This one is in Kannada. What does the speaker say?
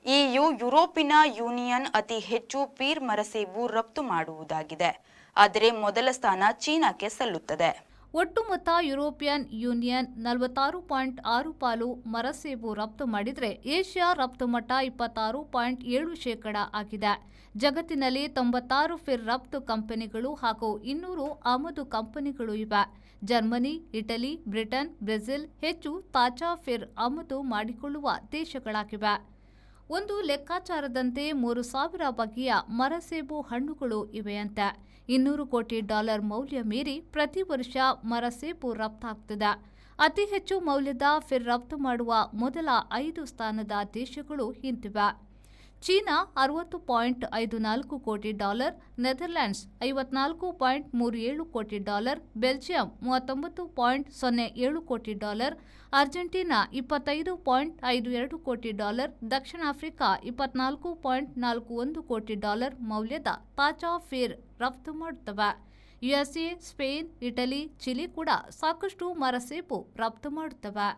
ಇಯು ಯುರೋಪಿನ ಯೂನಿಯನ್ ಅತಿ ಹೆಚ್ಚು ಪೀರ್ ಮರಸೇಬು ರಫ್ತು ಮಾಡುವುದಾಗಿದೆ. ಆದರೆ ಮೊದಲ ಸ್ಥಾನ ಚೀನಾಕ್ಕೆ ಸಲ್ಲುತ್ತದೆ. ಒಟ್ಟು ಮೊತ್ತ ಯುರೋಪಿಯನ್ ಯೂನಿಯನ್ 46.6 ಪಾಲು ಮರಸೇಬು ರಫ್ತು ಮಾಡಿದರೆ ಏಷ್ಯಾ ರಫ್ತು ಮಟ್ಟ 26.7% ಆಗಿದೆ. ಜಗತ್ತಿನಲ್ಲಿ 96 ಫಿರ್ ರಫ್ತು ಕಂಪನಿಗಳು ಹಾಗೂ 200 ಆಮದು ಕಂಪನಿಗಳು ಇವೆ. ಜರ್ಮನಿ, ಇಟಲಿ, ಬ್ರಿಟನ್, ಬ್ರೆಜಿಲ್ ಹೆಚ್ಚು ತಾಜಾ ಫಿರ್ ಆಮದು ಮಾಡಿಕೊಳ್ಳುವ ದೇಶಗಳಾಗಿವೆ. ಒಂದು ಲೆಕ್ಕಾಚಾರದಂತೆ 3,000 ಬಗೆಯ ಮರಸೇಬು ಹಣ್ಣುಗಳು ಇವೆಯಂತೆ. $200 ಕೋಟಿ ಮೌಲ್ಯ ಮೀರಿ ಪ್ರತಿ ವರ್ಷ ಮರಸೇಬು ರಫ್ತಾಗ್ತಿದೆ. ಅತಿ ಹೆಚ್ಚು ಮೌಲ್ಯದ ಫಿರ್ ರಫ್ತು ಮಾಡುವ ಮೊದಲ 5 ಸ್ಥಾನದ ದೇಶಗಳು ಇಂತಿವೆ. ಚೀನಾ $60.54 ಕೋಟಿ, ನೆದರ್ಲೆಂಡ್ಸ್ $54.37 ಕೋಟಿ, ಬೆಲ್ಜಿಯಂ $39.07 ಕೋಟಿ, ಅರ್ಜೆಂಟೀನಾ $25.52 ಕೋಟಿ, ದಕ್ಷಿಣ ಆಫ್ರಿಕಾ $24.41 ಕೋಟಿ ಮೌಲ್ಯದ ತಾಜಾ ಫಿರ್ ರಫ್ತು ಮಾಡುತ್ತವೆ. ಯುಎಸ್ಎ, ಸ್ಪೇನ್, ಇಟಲಿ, ಚಿಲಿ ಕೂಡ ಸಾಕಷ್ಟು ಮರಸೇಬು ರಫ್ತು ಮಾಡುತ್ತವೆ.